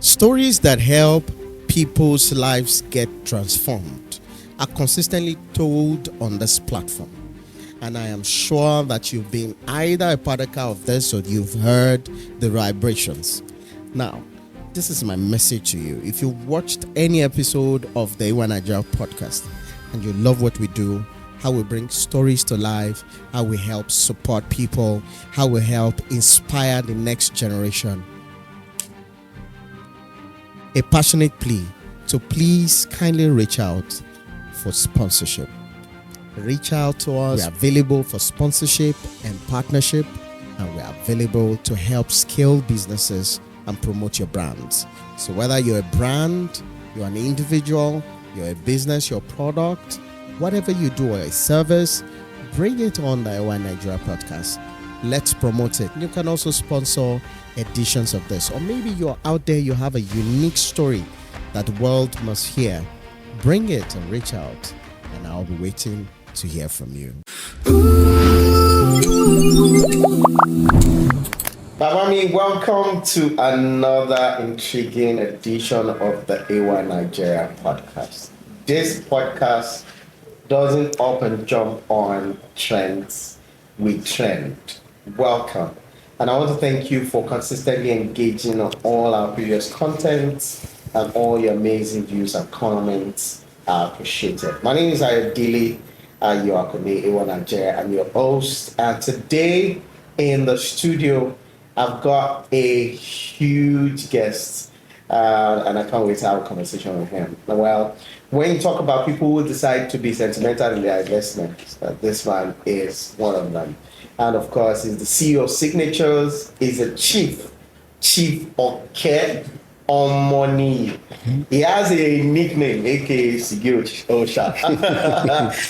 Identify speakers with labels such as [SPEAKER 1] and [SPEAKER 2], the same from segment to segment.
[SPEAKER 1] Stories that help people's lives get transformed are consistently told on this platform. And I am sure that you've been either a partaker of this or you've heard the vibrations. Now, this is my message to you. If you watched any episode of the Ayo-Akande podcast and you love what we do, how we bring stories to life, how we help support people, how we help inspire the next generation, a passionate plea to please kindly reach out for sponsorship. Reach out to us. We are available for sponsorship and partnership, and we are available to help scale businesses and promote your brands. So whether you're a brand, you're an individual, you're a business, your product, whatever you do or a service, bring it on the Ayo-Akande podcast. Let's promote it. You can also sponsor editions of this. Or maybe you're out there, you have a unique story that the world must hear. Bring it and reach out, and I'll be waiting to hear from you. Babami, welcome to another intriguing edition of the Ayo-Akande podcast. This podcast doesn't up and jump on trends, we trend. Welcome. And I want to thank you for consistently engaging on all our previous content and all your amazing views and comments are appreciated. My name is Ayo-Akande, Ayo-Akande. I'm your host, and today in the studio I've got a huge guest, and I can't wait to have a conversation with him. Well, when you talk about people who decide to be sentimental in their investments, this man is one of them. And of course, he's the CEO of Signatures. He's a Chief Oke Omoniyi. He has a nickname, aka Sigiro Osha.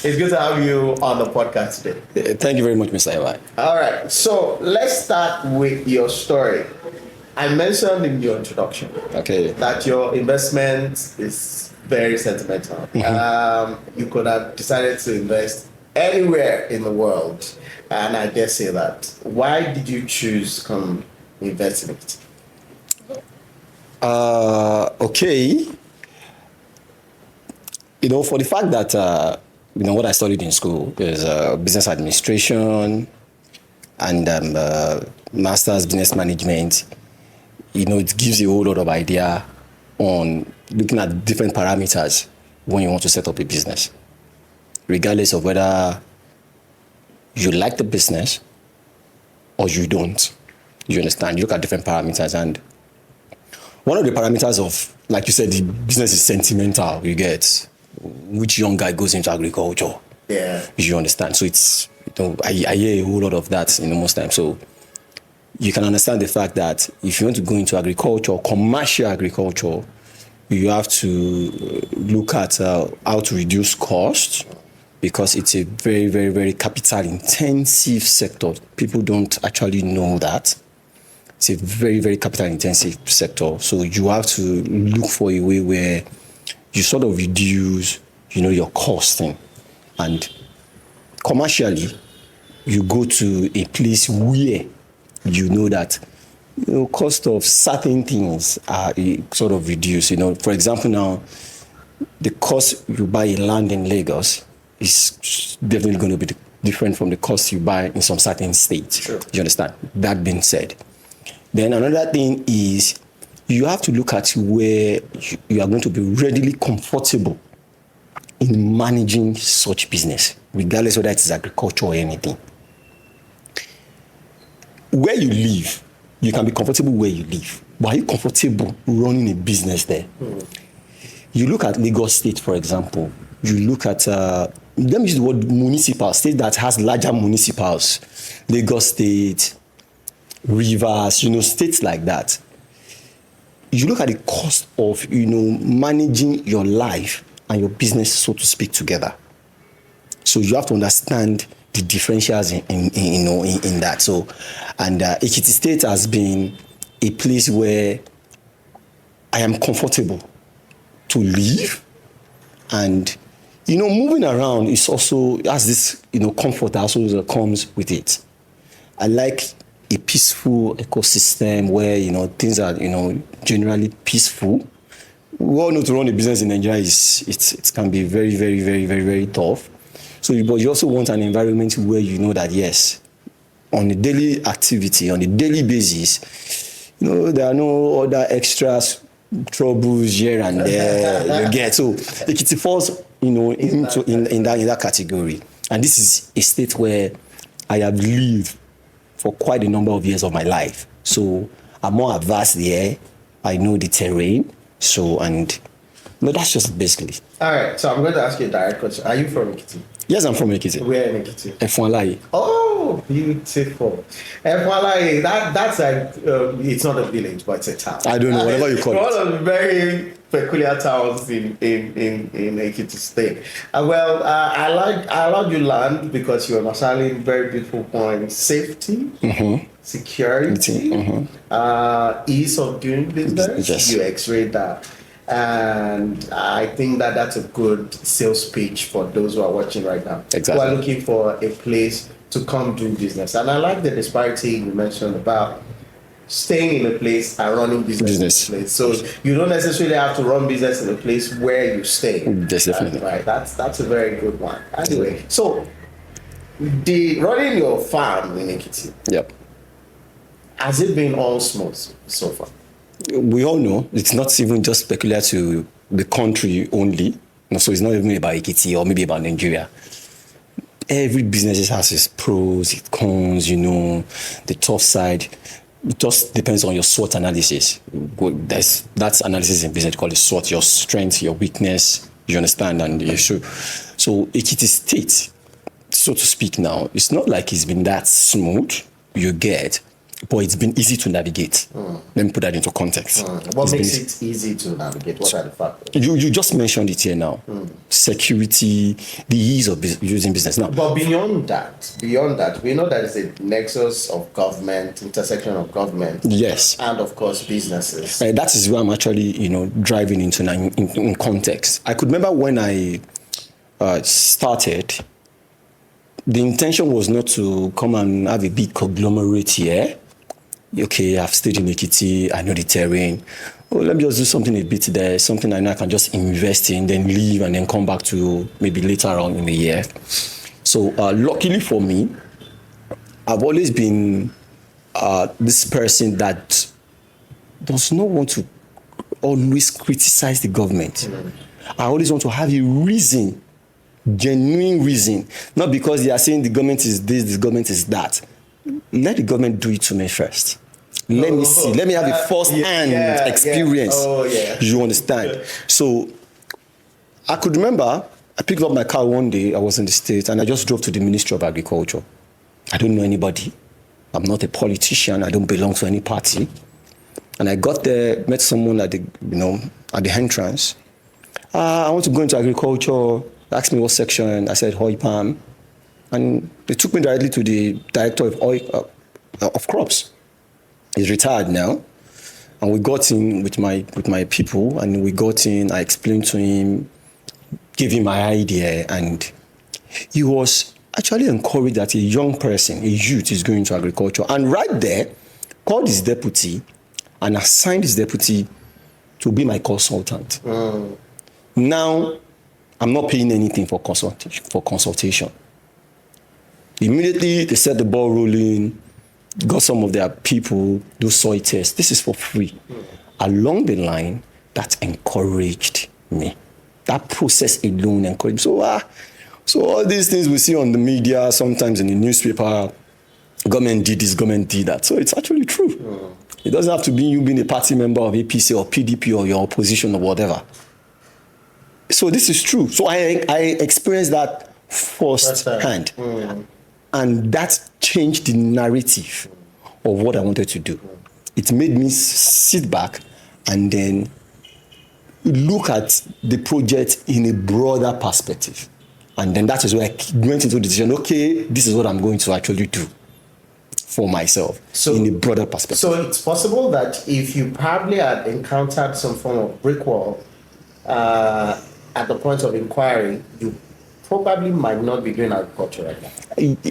[SPEAKER 1] It's good to have you on the podcast today.
[SPEAKER 2] Thank you very much, Mr. Ewa.
[SPEAKER 1] All right, so let's start with your story. I mentioned in your introduction that your investment is very sentimental. You could have decided to invest anywhere in the world, and I dare say that. Why did you choose to come invest in it?
[SPEAKER 2] For the fact that what I studied in school is business administration and master's business management. It gives you a whole lot of idea on looking at different parameters when you want to set up a business, regardless of whether you like the business or you don't. You understand? You look at different parameters, and one of the parameters of, like you said, the business is sentimental. You get which young guy goes into agriculture.
[SPEAKER 1] Yeah.
[SPEAKER 2] You understand? So it's, I hear a whole lot of that most times. So you can understand the fact that if you want to go into agriculture, commercial agriculture, you have to look at how to reduce costs, because it's a very, very, very capital-intensive sector. People don't actually know that. It's a very, very capital-intensive sector. So you have to look for a way where you sort of reduce, your costing. And commercially, you go to a place where you know that cost of certain things are sort of reduced. For example, now the cost you buy a land in Lagos is definitely going to be different from the cost you buy in some certain states.
[SPEAKER 1] Sure.
[SPEAKER 2] You understand? That being said, then another thing is you have to look at where you are going to be readily comfortable in managing such business, regardless whether it is agriculture or anything. Where you live, you can be comfortable where you live, but are you comfortable running a business there? You look at Lagos State, for example. You look at, let me use the word municipal, state that has larger municipals, Lagos State, Rivers, states like that. You look at the cost of, managing your life and your business, so to speak, together. So you have to understand the differentials in that. So, and Ekiti State has been a place where I am comfortable to live, and moving around is also has this comfort that also comes with it. I like a peaceful ecosystem where, things are, generally peaceful. We all know to run a business in Nigeria it can be very, very, very, very, very tough. So, but you also want an environment where you know that, yes, on a daily activity, on a daily basis, there are no other extras, troubles here and there you get. So it falls, in that category. And this is a state where I have lived for quite a number of years of my life. So I'm more advanced there. I know the terrain. So, that's just basically.
[SPEAKER 1] All right. So I'm going to ask you a direct question. Are you from Ekiti?
[SPEAKER 2] Yes, I'm from Ekiti.
[SPEAKER 1] Where in Ekiti?
[SPEAKER 2] Efunalaye.
[SPEAKER 1] Oh, beautiful. Efunalaye, that's like, it's not a village, but it's a town.
[SPEAKER 2] I don't know, whatever you call it.
[SPEAKER 1] One of the very peculiar towns in Ekiti State. I like your land because you're masaling very beautiful points. Safety, security, ease of doing business.
[SPEAKER 2] Yes.
[SPEAKER 1] You x-ray that. And I think that's a good sales pitch for those who are watching right now.
[SPEAKER 2] Exactly.
[SPEAKER 1] Who are looking for a place to come do business. And I like the disparity you mentioned about staying in a place and running business. In a place. So you don't necessarily have to run business in a place where you stay.
[SPEAKER 2] Yes, definitely.
[SPEAKER 1] Right. That's a very good one. Anyway, so the running your farm in Ekiti.
[SPEAKER 2] Yep.
[SPEAKER 1] Has it been all smooth so far?
[SPEAKER 2] We all know it's not even just peculiar to the country only. So it's not even about Ekiti or maybe about Nigeria. Every business has its pros, its cons, the tough side. It just depends on your SWOT analysis. That's analysis in business called SWOT, your strength, your weakness, you understand, and you should. So Ekiti State, so to speak now, it's not like it's been that smooth, you get. But it's been easy to navigate. Let me put that into context.
[SPEAKER 1] What makes it easy to navigate? What are the factors?
[SPEAKER 2] You just mentioned it here now. Security, the ease of using business now.
[SPEAKER 1] But beyond that, we know that it's a nexus of government, intersection of government.
[SPEAKER 2] Yes.
[SPEAKER 1] And of course, businesses.
[SPEAKER 2] That is where I'm actually, driving into in context. I could remember when I started, the intention was not to come and have a big conglomerate here. Okay, I've stayed in Ekiti, I know the terrain. Oh, let me just do something a bit there, something I know I can just invest in, then leave and then come back to maybe later on in the year. So luckily for me, I've always been this person that does not want to always criticize the government. I always want to have a reason, genuine reason, not because they are saying the government is this, the government is that. Let the government do it to me first. Let me see. Let me have a first-hand experience. You understand? So I could remember I picked up my car one day. I was in the States and I just drove to the Ministry of Agriculture. I don't know anybody. I'm not a politician. I don't belong to any party. And I got there, met someone at the entrance. I want to go into agriculture. Asked me what section. I said Hoi Palm. And they took me directly to the director of crops. He's retired now. And we got in with my people, and we got in, I explained to him, gave him my idea, and he was actually encouraged that a young person, a youth, is going into agriculture. And right there, called his deputy and assigned his deputy to be my consultant. Now, I'm not paying anything for consultation. Immediately, they set the ball rolling, got some of their people, do soil tests. This is for free. Along the line, that encouraged me. That process alone encouraged me. So all these things we see on the media, sometimes in the newspaper, government did this, government did that. So it's actually true. It doesn't have to be you being a party member of APC or PDP or your opposition or whatever. So this is true. So I experienced that firsthand. And that changed the narrative of what I wanted to do. It made me sit back and then look at the project in a broader perspective. And then that is where I went into the decision, okay, this is what I'm going to actually do for myself in a broader perspective.
[SPEAKER 1] So it's possible that if you probably had encountered some form of brick wall at the point of inquiry, you probably might not be doing agriculture right now.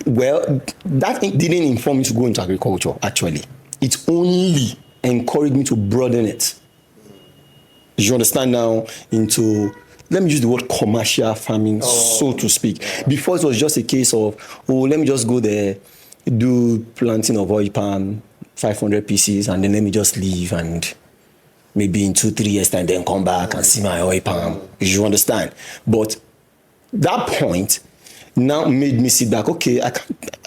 [SPEAKER 2] Well, that didn't inform me to go into agriculture, actually. It only encouraged me to broaden it. You understand now into, let me use the word commercial farming, so to speak. Before it was just a case of, let me just go there, do planting of oil palm, 500 pieces, and then let me just leave and maybe in 2-3 years time then come back and see my oil palm. You understand? But that point now made me sit back. Okay, I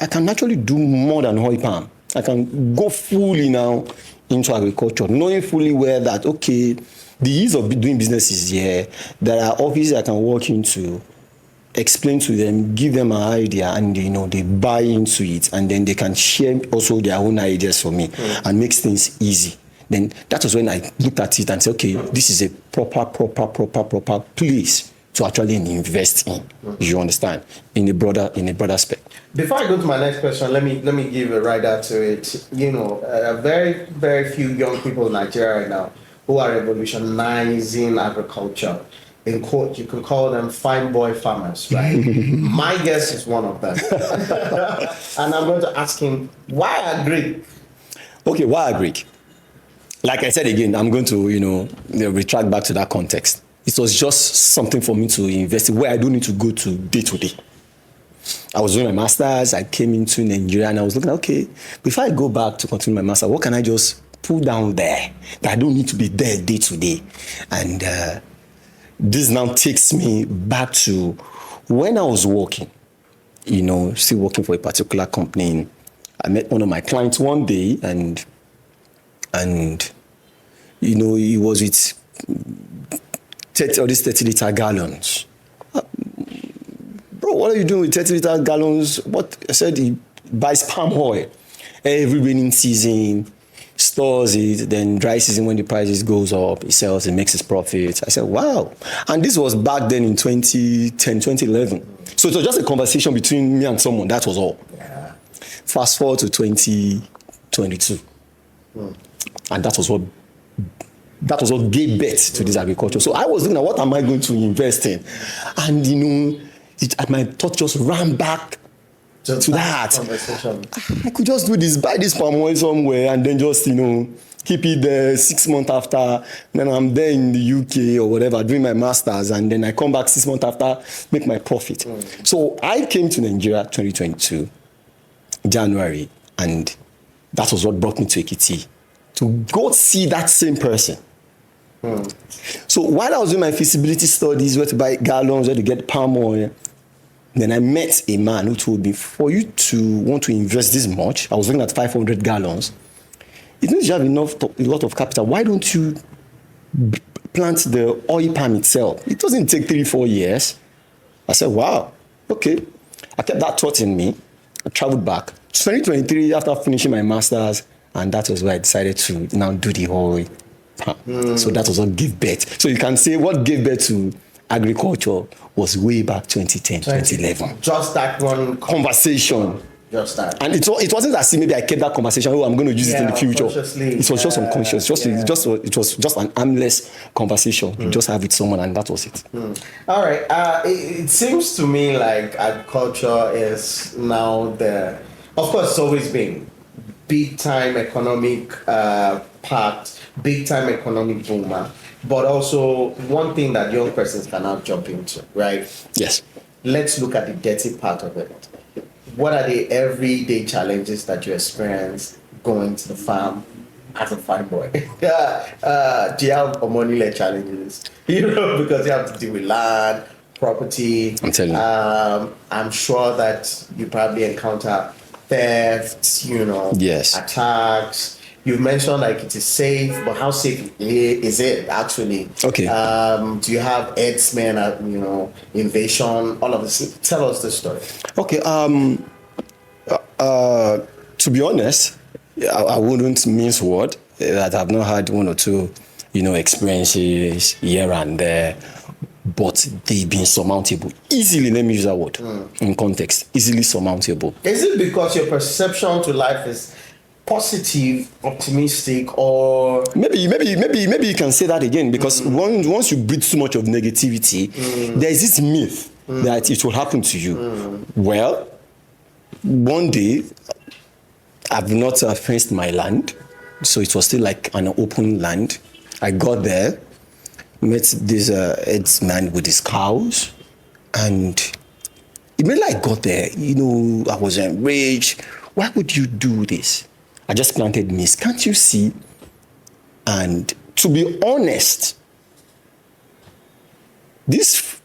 [SPEAKER 2] can actually do more than oil palm. I can go fully now into agriculture, knowing fully well that, okay, the ease of doing business is here. There are offices I can walk into, explain to them, give them an idea, and they buy into it, and then they can share also their own ideas for me and makes things easy. Then that was when I looked at it and said, okay, this is a proper place to actually invest in. You understand? In a broader aspect.
[SPEAKER 1] Before I go to my next question, let me give a rider to it. Very, very few young people in Nigeria right now who are revolutionizing agriculture. In quote, you could call them fine boy farmers, right? My guess is one of them. And I'm going to ask him, why agri?
[SPEAKER 2] Okay, why agri? Like I said again, I'm going to, retract back to that context. It was just something for me to invest in where I don't need to go to day to day. I was doing my master's, I came into Nigeria and I was looking, okay, before I go back to continue my master, what can I just pull down there that I don't need to be there day to day? And this now takes me back to when I was working, still working for a particular company. I met one of my clients one day and he was with 30-liter gallons. Bro, what are you doing with 30-liter gallons? What? I said he buys palm oil every raining season, stores it, then dry season when the prices goes up, he sells, he makes his profits. I said, wow. And this was back then in 2010, 2011. So it was just a conversation between me and someone, that was all. Yeah. Fast forward to 2022. And that was what gave birth to this agriculture. So I was looking at what am I going to invest in? And my thought just ran back to that. I could just do this, buy this palm oil somewhere and then just, keep it there 6 months after. Then I'm there in the UK or whatever, doing my master's, and then I come back 6 months after, make my profit. So I came to Nigeria 2022, January, and that was what brought me to Ekiti, to go see that same person. So while I was doing my feasibility studies, where to buy gallons, where to get palm oil, then I met a man who told me, for you to want to invest this much, I was looking at 500 gallons, it means you have a lot of capital. Why don't you plant the oil palm itself? It doesn't take 3-4 years. I said, wow, okay. I kept that thought in me. I traveled back. 2023, after finishing my master's, and that was where I decided to now do the oil palm. So that was what gave birth. So you can say what gave birth to agriculture was way back 2010, 2011.
[SPEAKER 1] Just that one
[SPEAKER 2] conversation.
[SPEAKER 1] Just that.
[SPEAKER 2] And it wasn't as if maybe I kept that conversation, I'm going to use it in the future. It was just unconscious. It was just an armless conversation. You just have it with someone, and that was it.
[SPEAKER 1] All right. It seems to me like agriculture is now of course, it's always been big time economic part, big time economic boomer, but also one thing that young persons can now jump into, right?
[SPEAKER 2] Yes.
[SPEAKER 1] Let's look at the dirty part of it. What are the everyday challenges that you experience going to the farm as a farm boy? Do you have money challenges? Because you have to deal with land, property.
[SPEAKER 2] I'm telling you.
[SPEAKER 1] I'm sure that you probably encounter thefts,
[SPEAKER 2] yes,
[SPEAKER 1] attacks. You've mentioned like it is safe, but how safe is it actually?
[SPEAKER 2] Okay.
[SPEAKER 1] Do you have herdsmen, invasion, all of this? Tell us the story.
[SPEAKER 2] Okay. To be honest, I wouldn't mince word that I've not had one or two, experiences here and there, but they've been surmountable. Easily, let me use that word in context. Easily surmountable.
[SPEAKER 1] Is it because your perception to life is positive, optimistic, or
[SPEAKER 2] maybe you can say that again, because once you breathe too much of negativity, there's this myth that it will happen to you. Well, one day, I've not fenced my land, so it was still like an open land. I got there, met this herdsman with his cows, and immediately I got there, I was enraged. Why would you do this? I just planted maize. Can't you see? And to be honest, this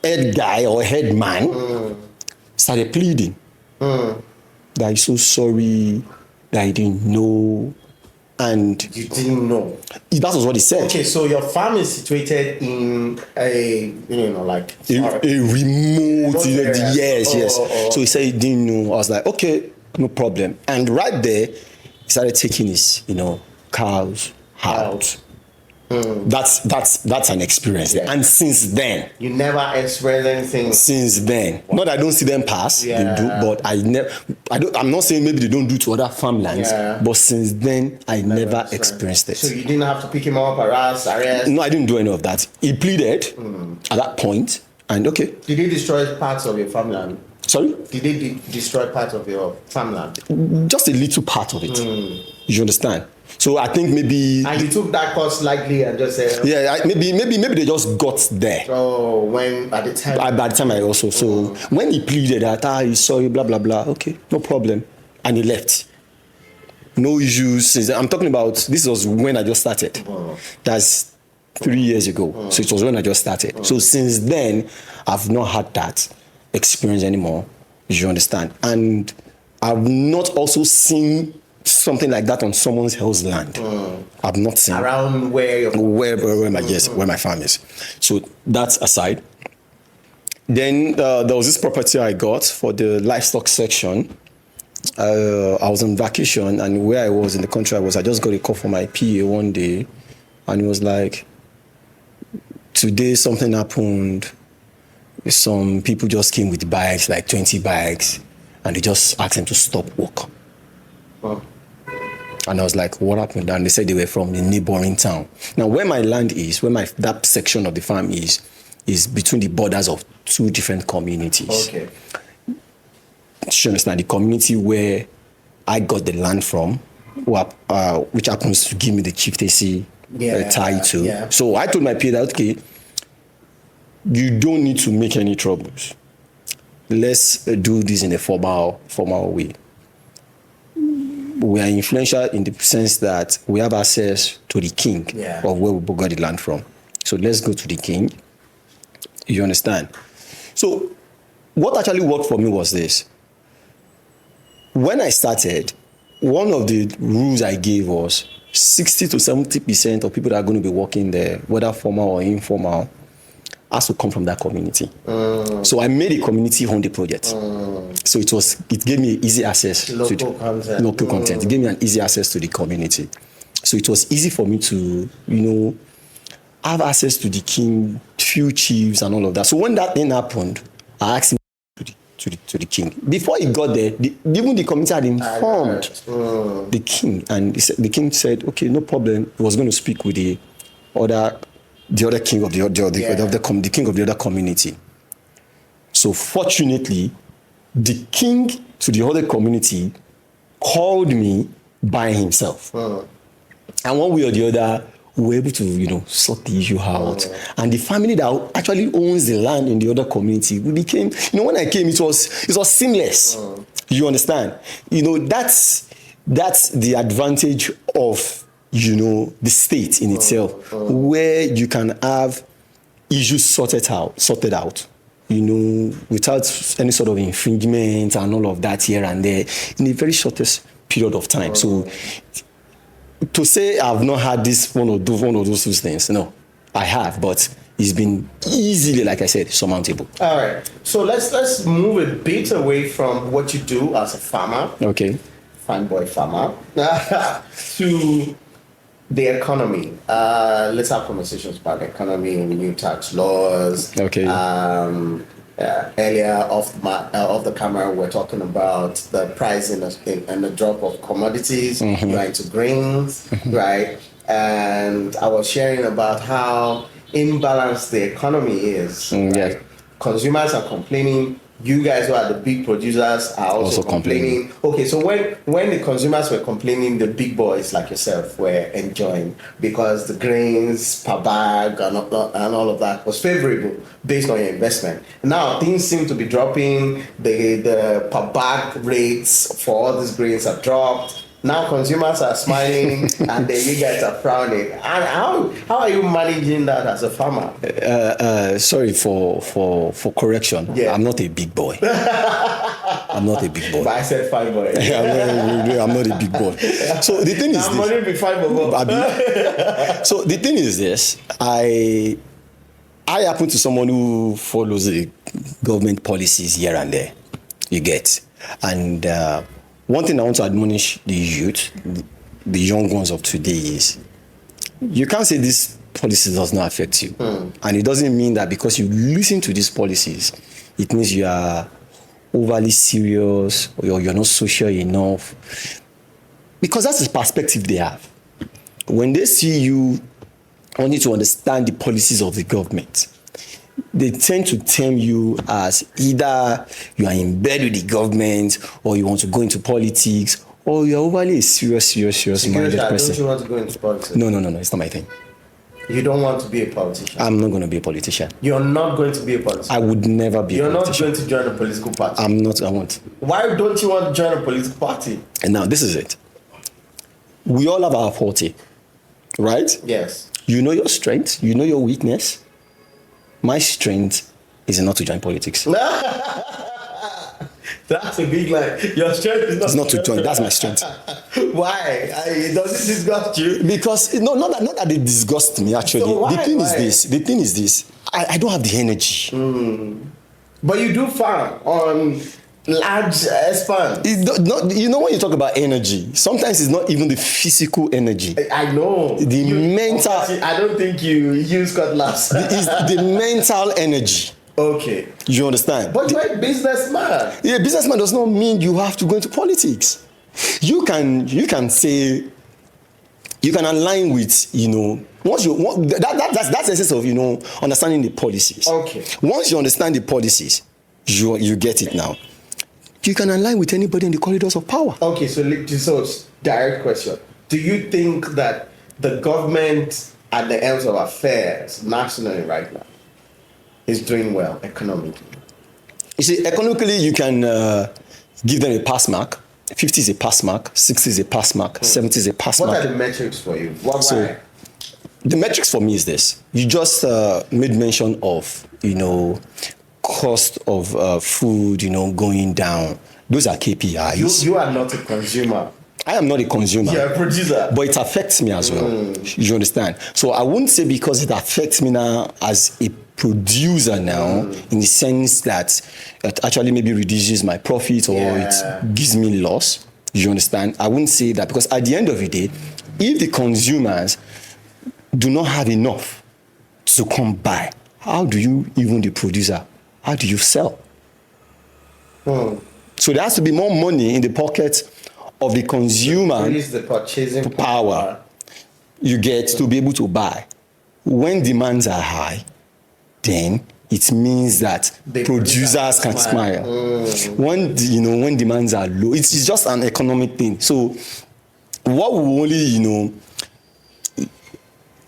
[SPEAKER 2] head guy or head man started pleading that he's so sorry, that he didn't know. And
[SPEAKER 1] you didn't know.
[SPEAKER 2] That was what he said.
[SPEAKER 1] Okay, so your farm is situated in a, like
[SPEAKER 2] a remote
[SPEAKER 1] area.
[SPEAKER 2] Yes. So he said he didn't know. I was like, okay, no problem. And right there, he started taking his, cows out. That's an experience.
[SPEAKER 1] Yeah.
[SPEAKER 2] And since then,
[SPEAKER 1] you never experienced anything.
[SPEAKER 2] Since then, not that I don't see them pass, they do, but I'm not saying maybe they don't do to other farmlands, but since then I never experienced it.
[SPEAKER 1] So you didn't have to pick him up, arrest?
[SPEAKER 2] No, I didn't do any of that. He pleaded at that point, and okay.
[SPEAKER 1] Did he destroy parts of your farmland?
[SPEAKER 2] Sorry?
[SPEAKER 1] Did they destroy part of your farmland?
[SPEAKER 2] Just a little part of it. You understand? So I think maybe.
[SPEAKER 1] And you took that cost lightly and just said.
[SPEAKER 2] Yeah, maybe they just got there.
[SPEAKER 1] Oh, when at the time.
[SPEAKER 2] By the time I also when he pleaded that he's sorry, blah blah blah. Okay, no problem, and he left. No issues. Since I'm talking about this was when I just started. That's 3 years ago. So it was when I just started. So since then, I've not had that experience anymore. You understand? And I've not also seen something like that on someone else's land. I've not seen
[SPEAKER 1] around where
[SPEAKER 2] my farm is. So that's aside. Then there was this property I got for the livestock section. I was on vacation, and where I was in the country I just got a call from my PA one day, and it was like, today something happened. Some people just came with bikes, like 20 bikes, and they just asked them to stop work. And I was like, what happened? And they said they were from a neighboring town. Now, where my land is, that section of the farm is between the borders of two different communities.
[SPEAKER 1] Okay.
[SPEAKER 2] You understand? The community where I got the land from, which happens to give me the chieftaincy title. Yeah. So I told my PA that, okay, you don't need to make any troubles. Let's do this in a formal way. We are influential in the sense that we have access to the king of where we got the land from. So let's go to the king. You understand? So what actually worked for me was this. When I started, one of the rules I gave was 60 to 70% of people that are going to be working there, whether formal or informal, has to come from that community. So I made a community-owned project. So it gave me easy access to local content. It gave me an easy access to the community. So it was easy for me to, have access to the king, few chiefs and all of that. So when that thing happened, I asked him to the king. Before he got there, even the community had informed the king, and the king said, okay, no problem. He was going to speak with the other king of the king of the other community. So fortunately, the king to the other community called me by himself. And one way or the other, we were able to, sort the issue out. And the family that actually owns the land in the other community, we became, when I came, it was seamless. You understand? That's the advantage of the state in itself, where you can have issues sorted out, without any sort of infringement and all of that here and there in the very shortest period of time. So to say I've not had one of those things, no, I have, but it's been easily, like I said, surmountable.
[SPEAKER 1] All right. So let's move a bit away from what you do as a farmer.
[SPEAKER 2] Okay.
[SPEAKER 1] Fine boy farmer. To the economy. Let's have conversations about the economy and the new tax laws.
[SPEAKER 2] Okay.
[SPEAKER 1] Earlier off the camera, we're talking about the price and the drop of commodities, right, to grains, right? And I was sharing about how imbalanced the economy is. Right? consumers are complaining. You guys who are the big producers are also complaining. Okay, so when the consumers were complaining, the big boys like yourself were enjoying because the grains per bag and all of that was favorable based on your investment. Now things seem to be dropping. The per bag rates for all these grains have dropped. Now consumers are smiling and then you guys are frowning. And how are you managing that as a farmer?
[SPEAKER 2] Sorry for correction.
[SPEAKER 1] Yeah.
[SPEAKER 2] I'm not a big boy. I'm not a big boy.
[SPEAKER 1] But I said fine boy.
[SPEAKER 2] I'm not a big boy. So the thing is
[SPEAKER 1] I'm only be fine boy.
[SPEAKER 2] So the thing is this. I happen to someone who follows the government policies here and there. You get. And one thing I want to admonish the youth, the young ones of today is, you can't say this policy does not affect you. And it doesn't mean that because you listen to these policies, it means you are overly serious or you're not social enough. Because that's the perspective they have. When they see you wanting to understand the policies of the government, they tend to term you as either you are in bed with the government or you want to go into politics or you're overly a serious minded person.
[SPEAKER 1] Don't you want to go into politics?
[SPEAKER 2] No, it's not my thing.
[SPEAKER 1] You don't want to be a politician?
[SPEAKER 2] I'm not going to be a politician.
[SPEAKER 1] You're not going to be a politician?
[SPEAKER 2] I would never be a politician.
[SPEAKER 1] You're not going to join a political party?
[SPEAKER 2] I won't.
[SPEAKER 1] Why don't you want to join a political party?
[SPEAKER 2] And now, this is it. We all have our forte, right?
[SPEAKER 1] Yes.
[SPEAKER 2] You know your strength, you know your weakness. My strength is not to join politics.
[SPEAKER 1] That's a big lie. Your strength is not.
[SPEAKER 2] It's not to join. That's my strength.
[SPEAKER 1] Why? Does it disgust you?
[SPEAKER 2] Because not that it disgusts me. Actually,
[SPEAKER 1] So why?
[SPEAKER 2] The thing is this. I don't have the energy.
[SPEAKER 1] But you do farm on large expanse.
[SPEAKER 2] You know when you talk about energy, sometimes it's not even the physical energy.
[SPEAKER 1] I know.
[SPEAKER 2] The mental.
[SPEAKER 1] I don't think you use cutlass.
[SPEAKER 2] It's the mental energy.
[SPEAKER 1] Okay.
[SPEAKER 2] You understand?
[SPEAKER 1] But you're a businessman.
[SPEAKER 2] Yeah, businessman does not mean you have to go into politics. You can say, you can align with, once that's the essence of, understanding the policies.
[SPEAKER 1] Okay.
[SPEAKER 2] Once you understand the policies, you get it now. You can align with anybody in the corridors of power.
[SPEAKER 1] Okay, so direct question. Do you think that the government at the ends of affairs nationally right now is doing well economically?
[SPEAKER 2] You see, economically, you can give them a pass mark. 50 is a pass mark, 60 is a pass mark, 70 is a pass mark.
[SPEAKER 1] What are the metrics for you? Why?
[SPEAKER 2] The metrics for me is this. You just made mention of, cost of food, going down. Those are KPIs.
[SPEAKER 1] You are not a consumer.
[SPEAKER 2] I am not a consumer.
[SPEAKER 1] You're a producer.
[SPEAKER 2] But it affects me as well. You understand? So I wouldn't say because it affects me now as a producer now, in the sense that it actually maybe reduces my profit or it gives me loss. You understand? I wouldn't say that, because at the end of the day, if the consumers do not have enough to come by, how do you, even the producer, how do you sell? So there has to be more money in the pocket of the consumer.
[SPEAKER 1] Increase the purchasing
[SPEAKER 2] power you get to be able to buy. When demands are high, then it means that producers can smile. When demands are low, it's just an economic thing. So what we only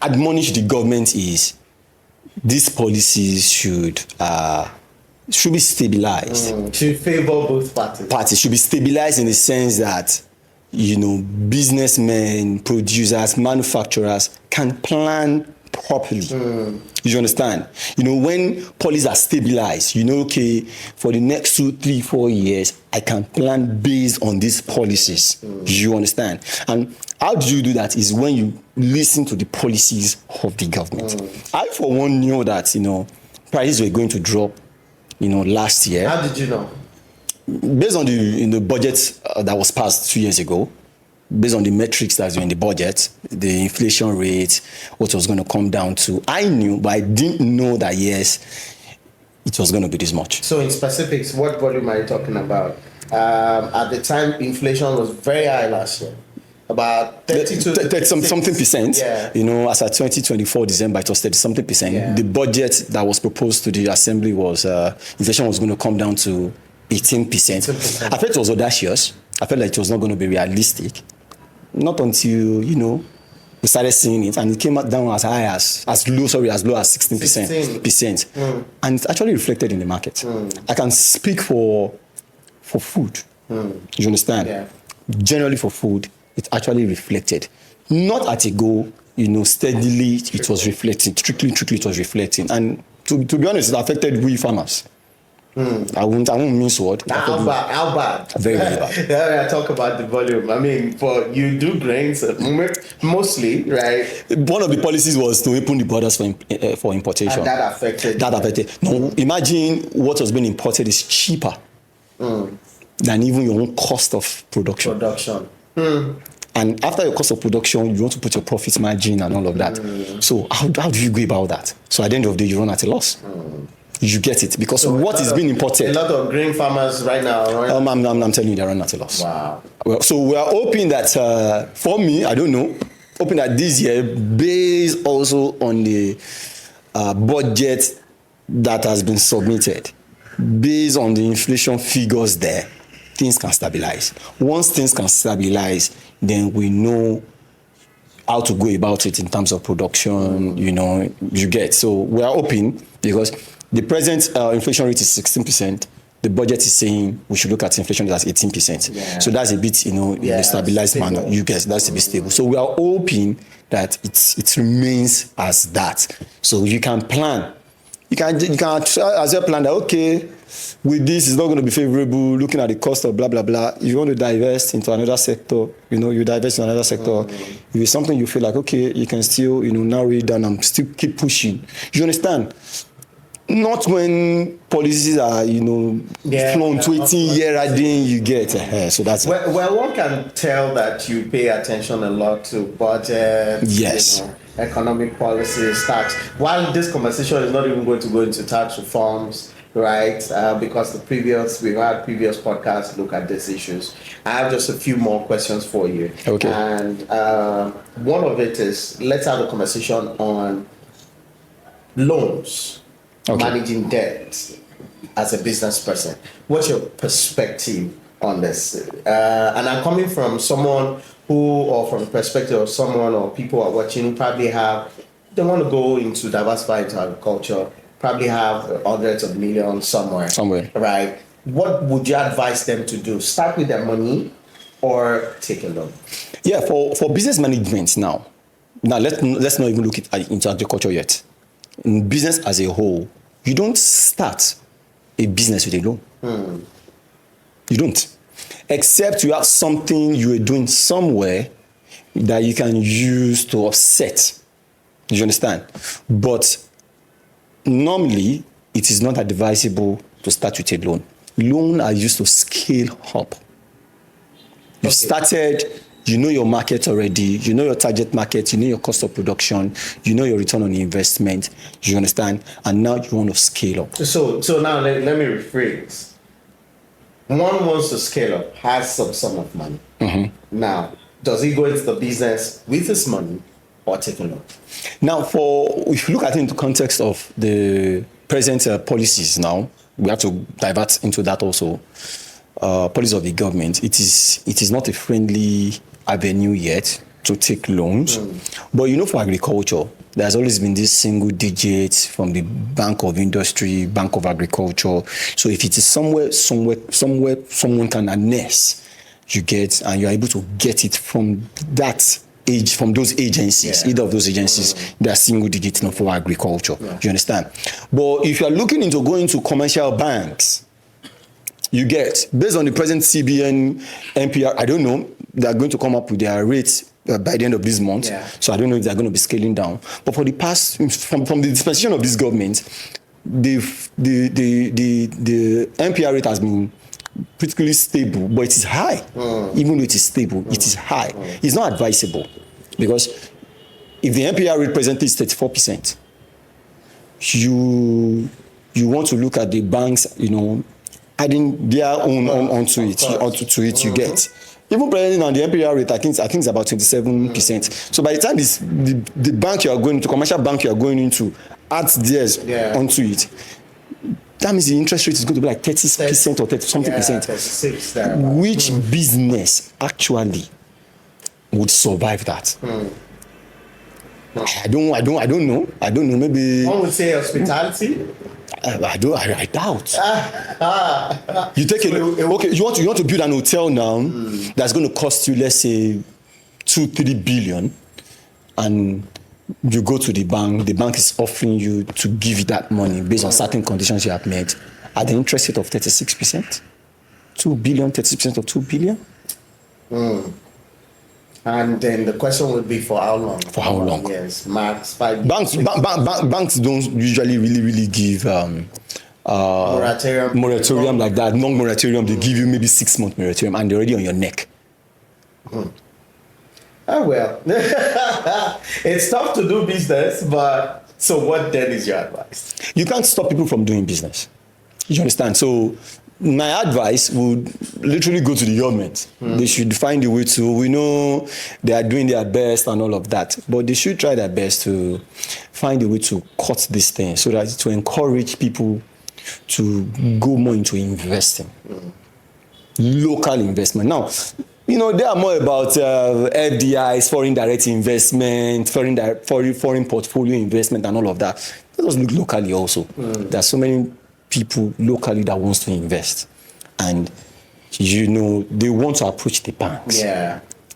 [SPEAKER 2] admonish the government is these policies should be stabilized.
[SPEAKER 1] Should favor both parties.
[SPEAKER 2] Parties should be stabilized in the sense that businessmen, producers, manufacturers can plan properly. You understand? When policies are stabilized, okay, for the next 2, 3, 4 years, I can plan based on these policies. You understand? And how do you do that is when you listen to the policies of the government. I, for one, knew that, prices were going to drop, last year.
[SPEAKER 1] How did you know?
[SPEAKER 2] Based on the budget that was passed 2 years ago, based on the metrics that were in the budget, the inflation rate, what was going to come down to, I knew, but I didn't know that, yes, it was going to be this much.
[SPEAKER 1] So in specifics, what volume are you talking about? At the time, inflation was very high last year. about 30
[SPEAKER 2] something percent.
[SPEAKER 1] Yeah.
[SPEAKER 2] You know, as at 2024 December, it was 30 something percent.
[SPEAKER 1] Yeah.
[SPEAKER 2] The budget that was proposed to the assembly was inflation was going to come down to 18%.
[SPEAKER 1] 18%.
[SPEAKER 2] I felt it was audacious. I felt like it was not going to be realistic. Not until, you know, we started seeing it, and it came down as high as low as 16%. And it's actually reflected in the market. I can speak for food. You understand?
[SPEAKER 1] Yeah.
[SPEAKER 2] Generally for food, it's actually reflected. Not at a go, you know, steadily it was reflecting. Strictly it was reflecting. And to be honest, it affected we farmers. I won't mince word.
[SPEAKER 1] How bad?
[SPEAKER 2] Very, very bad.
[SPEAKER 1] Yeah, I talk about the volume. I mean, you do grains mostly, right?
[SPEAKER 2] One of the policies was to open the borders for importation.
[SPEAKER 1] And that affected.
[SPEAKER 2] Now, imagine what was being imported is cheaper than even your own cost of production. And after your cost of production, you want to put your profit margin and all of that. So how do you go about that? So at the end of the day, you run at a loss. You get it, because
[SPEAKER 1] So
[SPEAKER 2] what is being imported.
[SPEAKER 1] A lot of grain farmers right now, right?
[SPEAKER 2] I'm telling you, they run at a loss.
[SPEAKER 1] Wow.
[SPEAKER 2] Well, so we are hoping that, for me, I don't know, hoping that this year, based also on the budget that has been submitted, based on the inflation figures there, things can stabilize. Once things can stabilize, then we know how to go about it in terms of production, you know, you get. So we are hoping, because the present inflation rate is 16%. The budget is saying we should look at inflation rate as 18%. Yeah. So that's a bit, you know, in a stabilized manner. You guys, that's a bit stable. So we are hoping that it remains as that. So you can plan. You can as well plan that, okay, with this it's not going to be favorable, looking at the cost of blah blah blah. If you want to divest into another sector, you know, you divest into another sector. If it's something you feel like, okay, you can still, you know, narrow it down and still keep pushing. You understand? Not when policies are, you know, flown 20 year a day you get. So that's
[SPEAKER 1] well, one can tell that you pay attention a lot to budget,
[SPEAKER 2] yes,
[SPEAKER 1] you know, economic policies, tax. While this conversation is not even going to go into tax reforms, right? Because we've had previous podcasts look at these issues. I have just a few more questions for you.
[SPEAKER 2] Okay.
[SPEAKER 1] And one of it is, let's have a conversation on loans. Okay. Managing debt as a business person. What's your perspective on this? And I'm coming from someone or from the perspective of someone or people who are watching who probably they want to go into diversify into agriculture, probably have hundreds of millions somewhere. Right? What would you advise them to do? Start with their money or take a loan?
[SPEAKER 2] Yeah, for business management now let's not even look into agriculture yet. In business as a whole, you don't start a business with a loan. You don't. Except you have something you are doing somewhere that you can use to offset. You understand? But normally, it is not advisable to start with a loan. Loans are used to scale up. You started, you know your market already, you know your target market, you know your cost of production, you know your return on investment, you understand? And now you want to scale up.
[SPEAKER 1] So now let me rephrase. One wants to scale up, has some sum of money. Now, does he go into the business with his money or take a loan?
[SPEAKER 2] Now, if you look at it in the context of the present policies now, we have to divert into that also. Policy of the government, it is not a friendly avenue yet to take loans. But you know, for agriculture, there's always been this single digit from the Bank of Industry, Bank of Agriculture. So if it is somewhere someone can harness, you get, and you're able to get it from from those agencies, either of those agencies, they are single digit for agriculture. You understand? But if you are looking into going to commercial banks, you get, based on the present CBN, NPR, I don't know, they are going to come up with their rates by the end of this month. So I don't know if they're going to be scaling down. But for the past, from the dispensation of this government, the NPR rate has been critically stable, but it is high. Even though it is stable, it is high. It's not advisable, because if the NPR rate presently is 34%, you want to look at the banks, you know, adding their own onto it, you get. Even presently now, the MPR rate, I think it's about 27%. So by the time the bank you are going to, commercial bank you are going into, adds theirs onto it, that means the interest rate is going to be like 30% or 30 something percent.
[SPEAKER 1] 36.
[SPEAKER 2] Which business actually would survive that? I don't know. Maybe
[SPEAKER 1] one would say hospitality.
[SPEAKER 2] I doubt. You take okay. You want to build an hotel now that's going to cost you, let's say, 2-3 billion, and you go to the bank. The bank is offering you to give you that money based on certain conditions you have made at the interest rate of 36%. 2 billion, 30% of 2 billion.
[SPEAKER 1] And then the question would be for how long?
[SPEAKER 2] For how long?
[SPEAKER 1] Yes, max 5
[SPEAKER 2] years. Banks don't usually really give moratorium like that. Non-moratorium, they give you maybe 6-month moratorium and they're already on your neck.
[SPEAKER 1] Oh well, it's tough to do business, but so what then is your advice?
[SPEAKER 2] You can't stop people from doing business. You understand? So my advice would literally go to the government. They should find a way to, we know they are doing their best and all of that, but they should try their best to find a way to cut this thing so that to encourage people to go more into investing. Local investment. Now, they are more about FDIs, foreign direct investment, foreign portfolio investment and all of that. Let us look locally also. There are so many people locally that wants to invest, and they want to approach the banks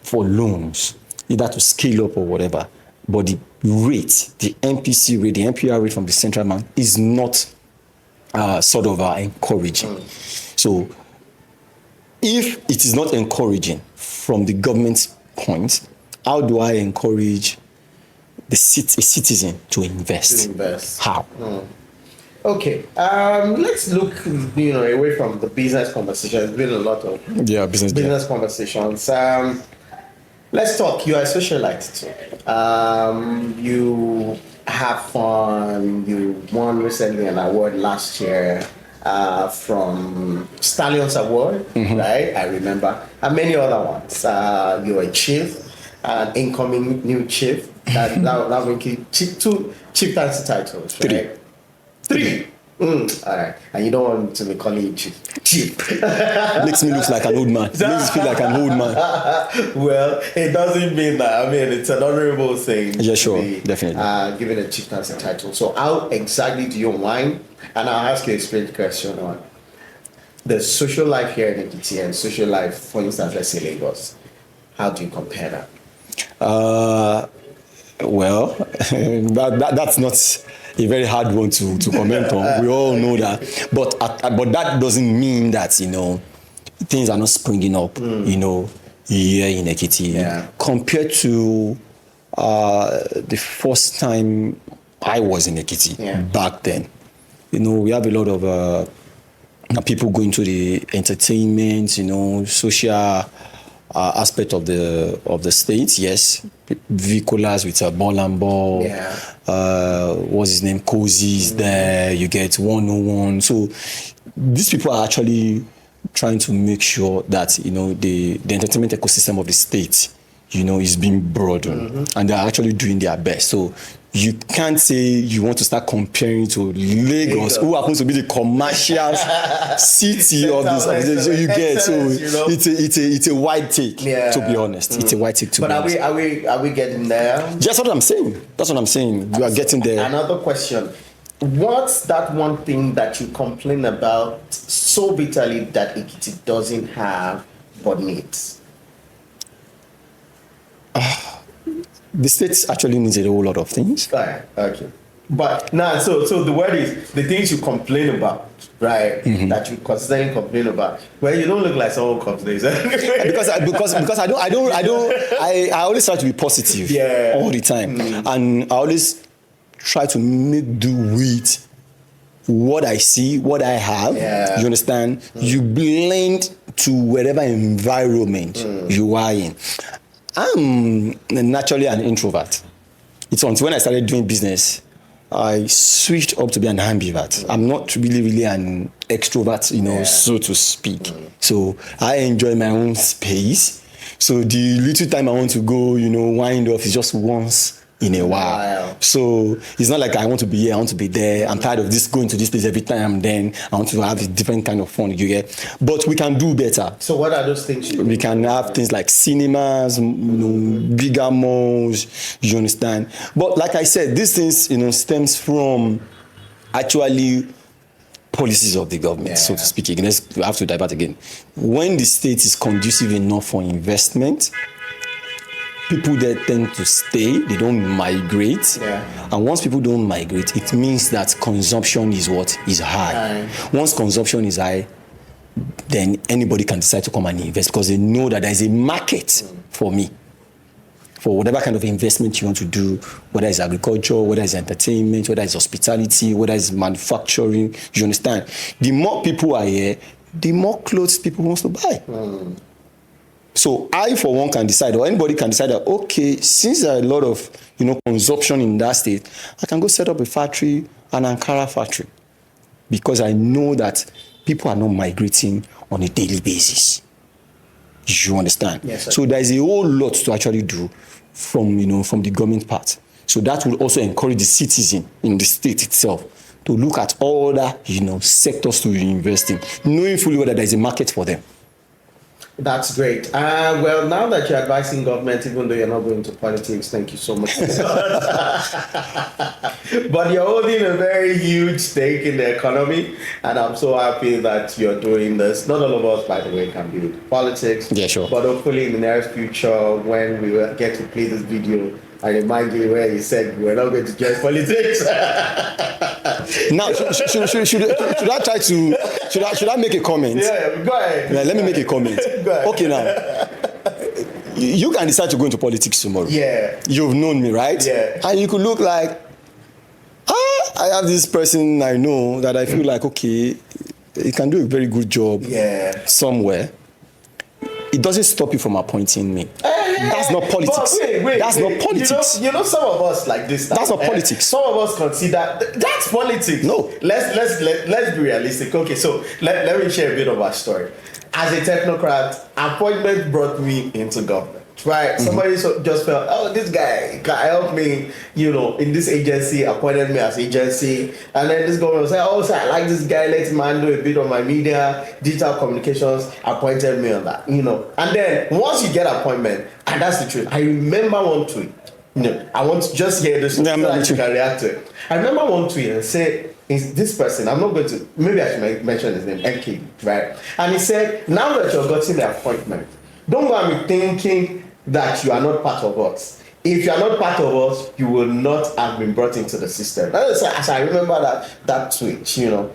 [SPEAKER 2] for loans, either to scale up or whatever. But the rate, the MPC rate, the MPR rate from the central bank is not encouraging. So if it is not encouraging from the government's point, how do I encourage a citizen to invest? How?
[SPEAKER 1] Okay, let's look, away from the business conversation. There's been a lot of business conversations. Let's talk. You are a socialite too. You have fun. You won recently an award last year from Stallions Award, right? I remember, and many other ones. You're a chief, an incoming new chief. That will keep two chieftaincy titles, right? Three. All right. And you don't want to be calling you chief.
[SPEAKER 2] Makes me look like an old man. Makes me feel like an old man.
[SPEAKER 1] Well, it doesn't mean that. I mean, it's an honorable thing.
[SPEAKER 2] Yeah, sure. Definitely.
[SPEAKER 1] Given a chieftaincy title. So how exactly do you whine? And I'll ask you a straight question on the social life here in Ekiti and social life, for instance, let's say Lagos. How do you compare that?
[SPEAKER 2] Well, that's not a very hard one to comment on. We all know that, but that doesn't mean that things are not springing up. Here in Ekiti, compared to the first time I was in Ekiti back then. We have a lot of people going to the entertainment, social aspect of the state. Yes, vehiculars with a ball and ball. What's his name? Cozy is there. You get 101. So these people are actually trying to make sure that the entertainment ecosystem of the state is being broadened, and they're actually doing their best. So you can't say you want to start comparing to Lagos, who happens to be the commercial city of this. So you get it's a wide take. To be honest, it's a wide take. But
[SPEAKER 1] are we getting there?
[SPEAKER 2] That's what I'm saying. You are getting there.
[SPEAKER 1] Another question. What's that one thing that you complain about so bitterly that Ekiti doesn't have but needs?
[SPEAKER 2] The state actually needs a whole lot of things.
[SPEAKER 1] Right. Okay. But now, so the word is the things you complain about, right? That you constantly complain about. Well, you don't look like someone who complains.
[SPEAKER 2] because I always try to be positive all the time, and I always try to make do with what I see, what I have. You understand? You blend to whatever environment you are in. I'm naturally an introvert. It's until when I started doing business, I switched up to be an ambivert. I'm not really an extrovert, so to speak. So I enjoy my own space. So the little time I want to go, wind off is just once in a while.
[SPEAKER 1] Wow.
[SPEAKER 2] So it's not like I want to be here, I want to be there. I'm tired of this going to this place every time. Then I want to have a different kind of fun. You get, but we can do better.
[SPEAKER 1] So what are those things?
[SPEAKER 2] We can have things like cinemas, bigger malls. You understand? But like I said, these things, stems from actually policies of the government, so to speak. Again, we have to divert again. When the state is conducive enough for investment, people there tend to stay, they don't migrate.
[SPEAKER 1] Yeah.
[SPEAKER 2] And once people don't migrate, it means that consumption is high. Once consumption is high, then anybody can decide to come and invest because they know that there is a market for me. For whatever kind of investment you want to do, whether it's agriculture, whether it's entertainment, whether it's hospitality, whether it's manufacturing, you understand? The more people are here, the more clothes people want to buy. So I, for one, can decide, or anybody can decide that, okay, since there are a lot of, consumption in that state, I can go set up a factory, an Ankara factory, because I know that people are not migrating on a daily basis. You understand?
[SPEAKER 1] Yes, sir.
[SPEAKER 2] So there is a whole lot to actually do from the government part. So that will also encourage the citizen in the state itself to look at other, sectors to invest in, knowing fully whether there is a market for them.
[SPEAKER 1] That's great. Well, now that you're advising government, even though you're not going to politics, thank you so much. But you're holding a very huge stake in the economy, and I'm so happy that you're doing this. Not all of us, by the way, can be with politics.
[SPEAKER 2] Yeah, sure.
[SPEAKER 1] But hopefully in the nearest future, when we will get to play this video, I remind you where you said we're not going to join politics.
[SPEAKER 2] Now, should I make a comment?
[SPEAKER 1] Yeah, go ahead.
[SPEAKER 2] Let me make a comment.
[SPEAKER 1] Go ahead.
[SPEAKER 2] Okay, now, you can decide to go into politics tomorrow.
[SPEAKER 1] Yeah.
[SPEAKER 2] You've known me, right?
[SPEAKER 1] Yeah.
[SPEAKER 2] And you could look like, I have this person I know that I feel like, okay, he can do a very good job somewhere. It doesn't stop you from appointing me. That's not politics.
[SPEAKER 1] Wait,
[SPEAKER 2] that's not politics.
[SPEAKER 1] You know, some of us like this.
[SPEAKER 2] That's not politics.
[SPEAKER 1] Some of us consider that's politics.
[SPEAKER 2] No.
[SPEAKER 1] Let's be realistic. Okay, so let me share a bit of our story. As a technocrat, appointment brought me into government. Right? Somebody just felt, oh, this guy can help me, in this agency, appointed me as agency. And then this government was like, oh, sir, I like this guy, let him handle a bit of my media, digital communications, appointed me on that, And then once you get appointment, and that's the truth, I remember one tweet, I want to just hear this so that you can react to it. I remember one tweet and said, is this person, I'm not going to, maybe I should mention his name, Eke, right? And he said, now that you've gotten the appointment, don't go and be thinking that you are not part of us. If you are not part of us, you will not have been brought into the system. As I remember that tweet, and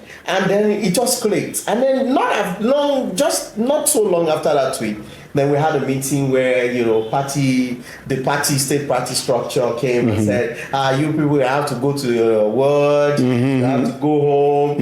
[SPEAKER 1] then it just clicked. And then not so long after that tweet, then we had a meeting where state party structure came and said, you people have to go to your ward, you have to go home.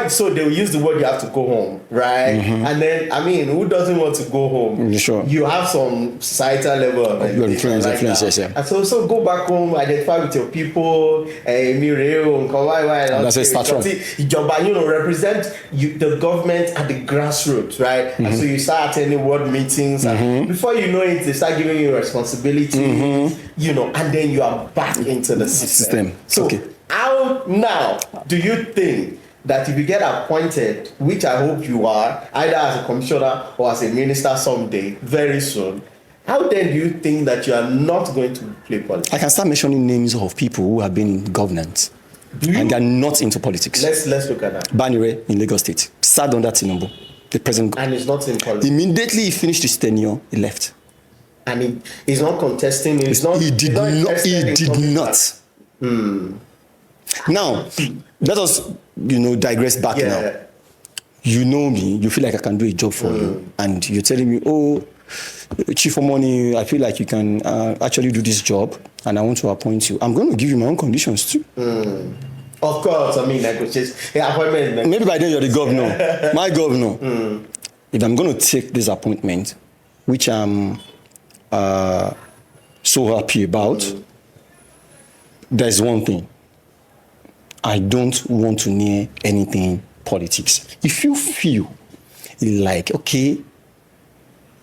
[SPEAKER 1] So they will use the word you have to go home, right? And then who doesn't want to go home?
[SPEAKER 2] Sure.
[SPEAKER 1] You have some societal level of
[SPEAKER 2] influence,
[SPEAKER 1] yes. And so go back home, identify with your people,
[SPEAKER 2] that's a start from.
[SPEAKER 1] Represent the government at the grassroots, right? And so you start attending ward meetings. And before you know it, they start giving you responsibility, and then you are back into the system. So how now do you think that if you get appointed, which I hope you are, either as a commissioner or as a minister someday, very soon, how then do you think that you are not going to play politics?
[SPEAKER 2] I can start mentioning names of people who have been in governance and they are not into politics.
[SPEAKER 1] Let's look at that.
[SPEAKER 2] Banire in Lagos State sat under Tinubu, the president.
[SPEAKER 1] And he's not in politics.
[SPEAKER 2] Immediately he finished his tenure, he left.
[SPEAKER 1] And he's not contesting. He did not.
[SPEAKER 2] Now, let us, digress back now. You know me, you feel like I can do a job for you. And you're telling me, oh, Chief Omoniyi, I feel like you can actually do this job and I want to appoint you. I'm going to give you my own conditions too.
[SPEAKER 1] Of course, negotiate. Appointment.
[SPEAKER 2] Maybe by then you're the governor. My governor. If I'm going to take this appointment, which I'm so happy about, there's one thing. I don't want to near anything politics. If you feel like, okay,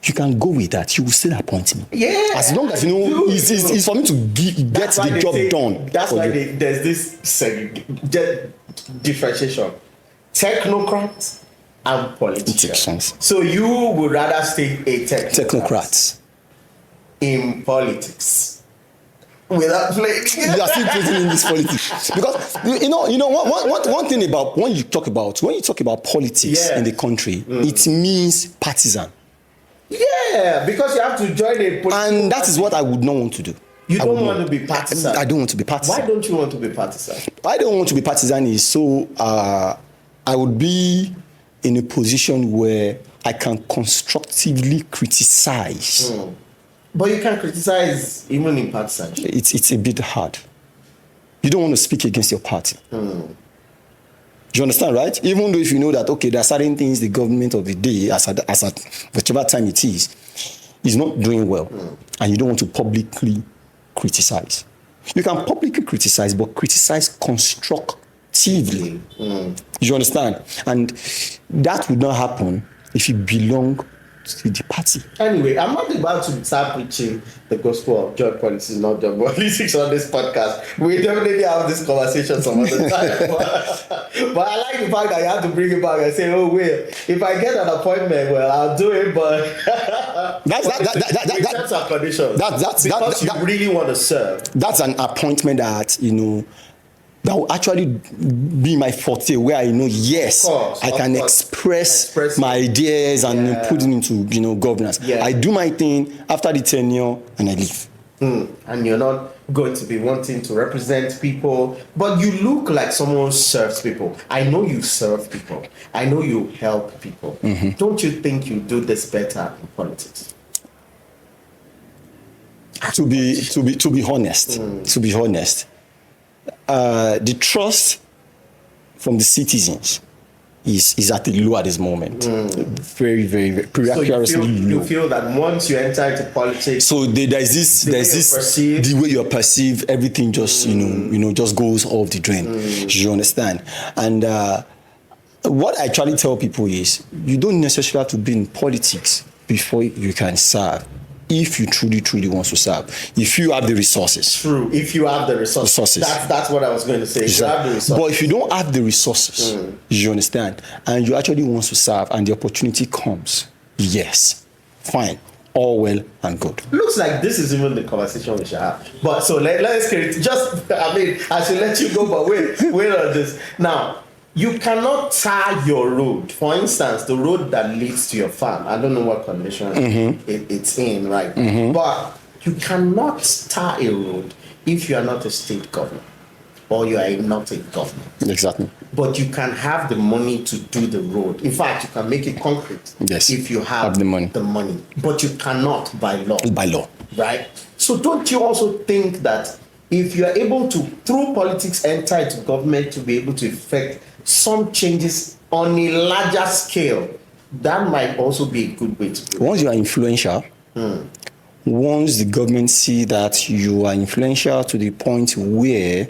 [SPEAKER 2] you can go with that. You will still appoint me.
[SPEAKER 1] Yeah.
[SPEAKER 2] As long as you know, it's for me to get the job done.
[SPEAKER 1] That's why there's this differentiation: technocrats and politicians. So you would rather stay a technocrat in politics without playing.
[SPEAKER 2] You are still putting in this politics because one thing about when you talk about politics in the country, it means partisan.
[SPEAKER 1] Yeah, because you have to join a political
[SPEAKER 2] and that is what I would not want to do.
[SPEAKER 1] You don't want to be partisan.
[SPEAKER 2] I don't want to be partisan.
[SPEAKER 1] Why don't you want to be partisan?
[SPEAKER 2] I don't want to be partisan is so I would be in a position where I can constructively criticize.
[SPEAKER 1] But you can criticize even in partisanship.
[SPEAKER 2] It's a bit hard. You don't want to speak against your party. Do you understand, right? Even though if you know that, okay, there are certain things the government of the day, as at whichever time it is not doing well, and you don't want to publicly criticize. You can publicly criticize, but criticize constructively. You understand? And that would not happen if you belong to the party.
[SPEAKER 1] Anyway, I'm not about to start preaching the gospel of job politics, not job politics on this podcast. We definitely have this conversation some other time. But I like the fact that you have to bring it back and say, oh, wait, if I get an appointment, well, I'll do it, but that's our conditions. Because you really want to serve.
[SPEAKER 2] That's an appointment that, that will actually be my forte, where I know, yes, I can express my ideas and put it into, governance. Yeah. I do my thing after the tenure and I leave.
[SPEAKER 1] And you're not going to be wanting to represent people, but you look like someone who serves people. I know you serve people. I know you help people. Don't you think you do this better in politics?
[SPEAKER 2] To be honest, the trust from the citizens is at a low at this moment. Very, very, very precariously low.
[SPEAKER 1] You feel that once you enter into politics,
[SPEAKER 2] so there's this the way you're perceived, everything just just goes off the drain. You understand? And what I try to tell people is, you don't necessarily have to be in politics before you can serve. If you truly want to serve, if you have the resources.
[SPEAKER 1] True. If you have the resources. That's what I was going to say. If you have the resources.
[SPEAKER 2] But if you don't have the resources, you understand, and you actually want to serve, and the opportunity comes, yes, fine, all well and good.
[SPEAKER 1] Looks like this is even the conversation we should have. But so let's get it. I should let you go, but wait on this now. You cannot tar your road. For instance, the road that leads to your farm. I don't know what condition it's in, right? But you cannot tar a road if you are not a state governor or you are not a governor.
[SPEAKER 2] Exactly.
[SPEAKER 1] But you can have the money to do the road. In fact, you can make it concrete if you have
[SPEAKER 2] the money.
[SPEAKER 1] But you cannot by law.
[SPEAKER 2] By law.
[SPEAKER 1] Right? So don't you also think that if you are able to, through politics, enter into government to be able to effect some changes on a larger scale, that might also be a good way to do it?
[SPEAKER 2] Once you are influential, once the government see that you are influential to the point where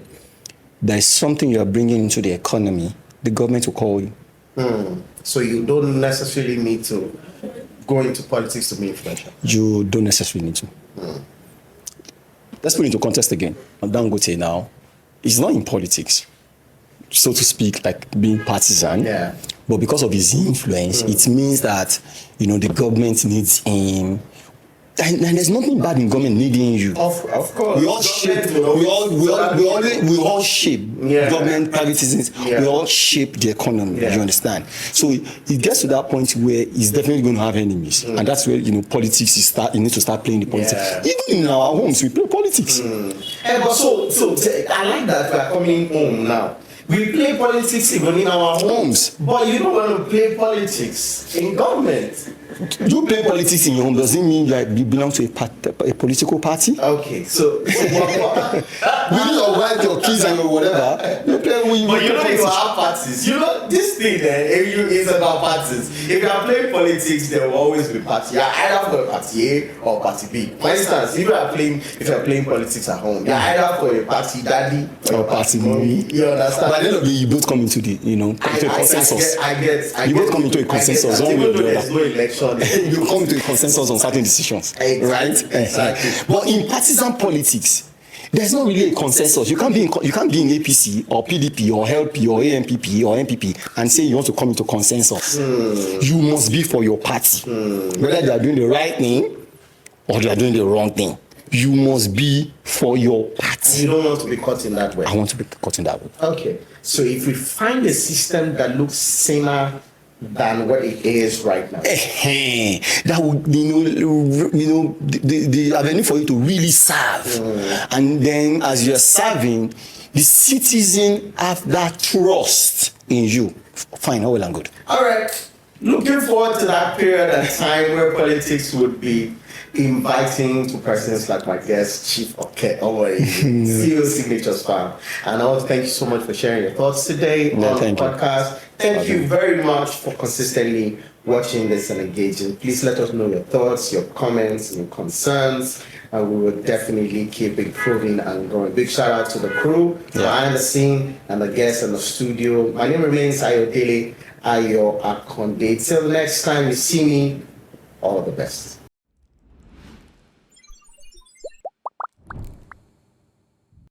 [SPEAKER 2] there is something you are bringing into the economy, the government will call you.
[SPEAKER 1] So you don't necessarily need to go into politics to be influential?
[SPEAKER 2] You don't necessarily need to. Let's put it into context again. Dangote now is not in politics, so to speak, like being partisan.
[SPEAKER 1] Yeah.
[SPEAKER 2] But because of his influence, it means that, the government needs him. And there's nothing bad in government needing you.
[SPEAKER 1] Of course.
[SPEAKER 2] We all shape government, private citizens. We all shape the economy. You understand? So it gets to that point where it's definitely going to have enemies, and that's where politics is you need to start playing the politics. Even in our homes, we play politics.
[SPEAKER 1] But so I like that we are coming home now. We play politics even in our homes, but you don't want to play politics in government.
[SPEAKER 2] You play politics in your home doesn't mean you belong to a political party.
[SPEAKER 1] Okay, so
[SPEAKER 2] with your wife, your kids, and your whatever, you play.
[SPEAKER 1] But you have parties. This thing is about parties. If you are playing politics, there will always be parties. You are either for party A or party B. For instance, if you are playing politics at home, you are either for a party daddy or party mommy. You understand?
[SPEAKER 2] By the end of the day, you both come into the consensus.
[SPEAKER 1] I get.
[SPEAKER 2] You both come into a consensus.
[SPEAKER 1] Even though there's no election election.
[SPEAKER 2] You come to a consensus on certain decisions,
[SPEAKER 1] Exactly.
[SPEAKER 2] right?
[SPEAKER 1] Exactly.
[SPEAKER 2] But in partisan politics, there's not really a consensus. You can't be in APC or PDP or LP or AMPP or MPP and say you want to come into consensus. You must be for your party, whether they are doing the right thing or they are doing the wrong thing. You must be for your party.
[SPEAKER 1] You don't want to be caught in that way.
[SPEAKER 2] I want to be caught in that way.
[SPEAKER 1] Okay, so if we find a system that looks saner than what it is right now,
[SPEAKER 2] That would, the avenue for you to really serve, and then as you're serving, the citizen have that trust in you. Fine, all well and good.
[SPEAKER 1] all right. Looking forward to that period of time where politics would be inviting to persons like my guest, Chief Oke Omoniyi, CEO Signatures Farm. And I want to thank you so much for sharing your thoughts today on the podcast. Thank you very much for consistently watching this and engaging. Please let us know your thoughts, your comments, and your concerns, and we will definitely keep improving and growing. Big shout out to the crew behind the scene and the guests in the studio. My name remains Ayo-Akande. Till next time you see me, all the best.